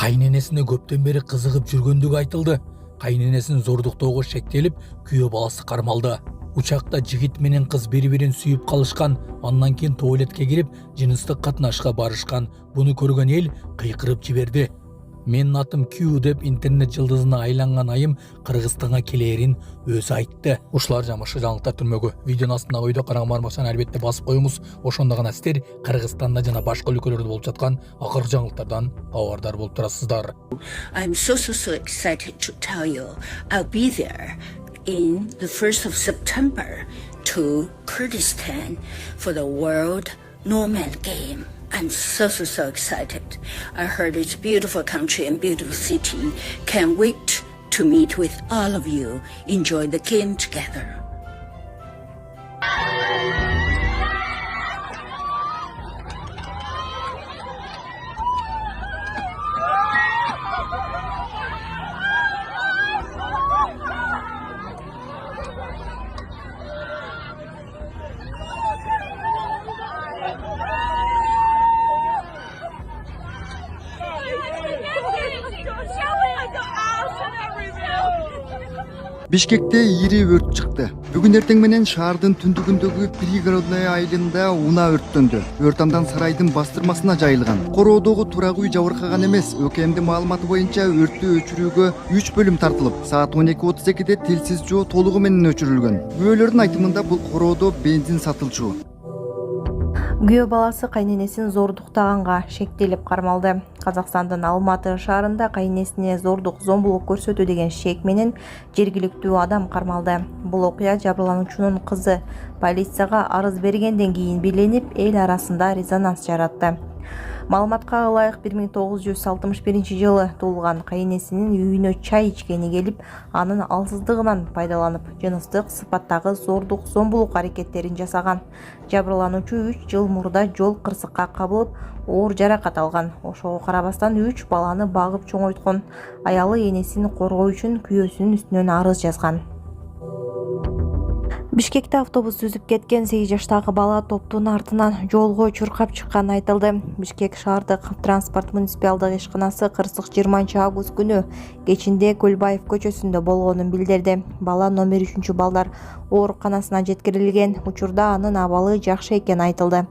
Кайненесине көптөн бери кызыгып жүргөндүгү айтылды. Кайненесин зордуктоого шектелип, күйөө баласы кармалды. Учакта жигит менен кыз бири-бирин сүйүп калышкан, андан кийин туалетке кирип, жыныстык катнашка барышкан. Буну көргөн эл кыйкырып жиберди. Менин атым Кью деп интернет жылдызына айланган айым Кыргызстанга келерин өзү айтты. Ушулар жамашы жаңылыктар түрмөгү. Видеонун астындагы ойдо караңгы бармакчаны албетте басып коюңуз. Ошондо гана сиздер Кыргызстанда жана башка өлкөлөрдө болуп жаткан акыркы жаңылыктардан абардар болуп турасыздар. I'm so excited to tell you I'll be there in the 1st of September to Kurdistan for the World Nomad Game. I'm so excited. I heard it's a beautiful country and beautiful city. Can't wait to meet with all of you. Enjoy the game together. Бишкекте ири өрт чыкты. Бүгүн эртең менен шаардын түндүгүндөгү пригородный айылында унаа өрттөндү. Өрт андан сарайдын бастырмасына жайылган. Короодогу турак үй жабыркаган эмес. ÖKM'дин маалыматы боюнча өрттү өчүрүүгө 3 бөлүм тартылып, саат 12:32-де телсиз жоо толугу менен өчүрүлгөн. Күбөлөрдүн айтымында бул короодо бензин сатылчу. Күйөө баласы кайненесин зордуктаганга шектелип кармалды. Казакстандын Алматы шаарында кайненесине зордук, зомбулук көрсөтүү деген шек менен жергиликтүү адам кармалды. Бул окуя жабырлануучунун кызы полицияга арыз бергенден кийин бийленип, эл арасында резонанс жаратты. Маалыматка ылайык 1961 туулган кайненесинин үйүнө чай ичкени келип, анын алсыздыгынан пайдаланып, жыныстык сыпаттагы зордук, зомбулук аракеттерин жасаган. Жабырлануучу 3 жыл мурда жол кырсыкка кабылып, оор жаракат алган. Ошого карабастан 3 баланы багып чоңойткон. Аялы энесин коргоо үчүн күйөөсүнүн үстүнөн арыз жазган. Бишкекте автобус түзүп кеткен 8 жаштагы бала топтун артынан жолго чуркап чыкканы айтылды. Бишкек шаардык транспорт муниципалдык ишканасы кырсык 20 август күнү кечинде Көлбаев көчөсүндө болгонун билдирди. Бала номер 3 балдар ооруканасына жеткирилген. Учурда анын абалы жакшы экени айтылды.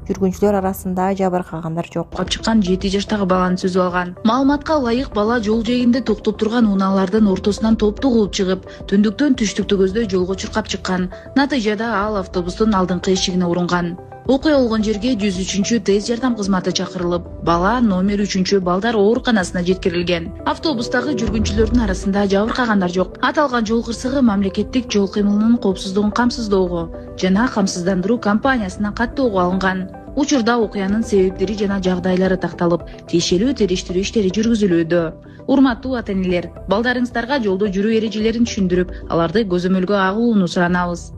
Жүргүнчүлөр арасында жабыркагандар жок. Чыккан 7 жаштагы баланы сөзүп алган. Маалыматка ылайык бала жол жээгинде токтоп турган унаалардын ортосунан топту кууп чыгып, түндүктөн түштүктү көздөй жолго чуркап чыккан. Натыйжада ал автобустун алдыңкы эшигине урунган. Окуя болгон жерге 103 тез жардам кызматы чакырылып, бала номер 3 балдар ооруканасына жеткирилген. Автобустагы жүргүнчүлөрдүн арасында жабыркагандар жок. Аталган жол кырсыгы мамлекеттик жол кыймылынын коопсуздугун камсыздоого жана камсыздандыруу компаниясынан каттоого алынган. Учурда окуянын себептери жана жагдайлары такталып, тиешелүү териштирүү иштери жүргүзүлүүдө. Урматтуу ата-энелер, балдарыңыздарга жолдо жүрүү эрежелерин түшүндүрүп, аларды көзөмөлгө агууну суранабыз.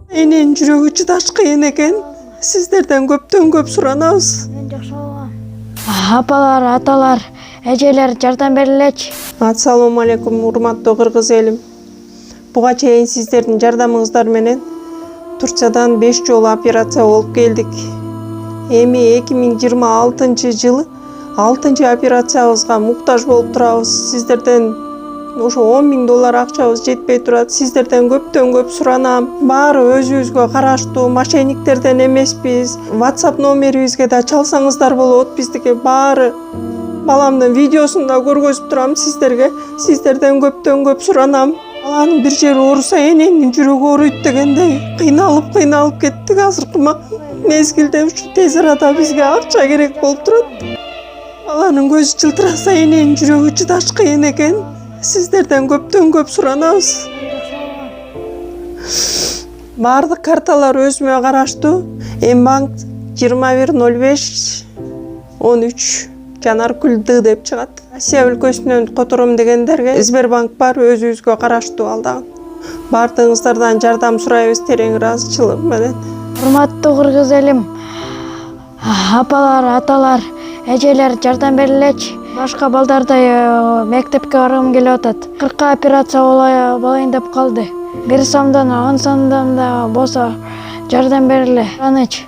Эненин жүрөгү чыдаш кыйын экен. Сиздерден көптөн көп суранабыз. Апалар, аталар, эжелер жардам берилечи. Ассалому алейкум, урматтуу кыргыз элим. Буга чейин сиздердин жардамыңыздар менен Турциядан 5 жолу операция болуп келдик. Эми 2026 жылы 6 операциябызга муктаж болуп турабыз. Сиздерден ошо $10.000 акчабыз жетпей турат. Сиздерден көптөн көп суранам. Баары өзүбүзгө караштуу, мошенниктерден эмеспиз. WhatsApp номерибизге да чалсаңыздар болот. Биздики баары баламдын видеосун да көргөзүп турам сиздерге. Сиздерден көптөн көп суранам. Баланын бир жери ооруса эненин жүрөгү ооруйт дегендей кыйналып кеттик. Азыркы мезгилде ушу тез арада бизге акча керек болуп турат. Баланын көзү жылтыраса эненин жүрөгү чыдаш кыйын экен. Сиздерден көптөн көп суранабыз. Баардык карталар өзүмө караштуу. Мбанк 210513 Жанаркүл Д деп чыгат. Россия өлкөсүнөн котором дегендерге Сбербанк бар, өзүбүзгө караштуу ал дагы. Баардыгыңыздардан жардам сурайбыз терең ыраазычылык менен. Урматтуу кыргыз элим, апалар, аталар, эжелер жардам берилечи. Башка балдардай мектепке баргым келип атат. 40 операция болайын деп калды. 1 сомдон 10 сомдон да болсо жардам бериле. Анычы.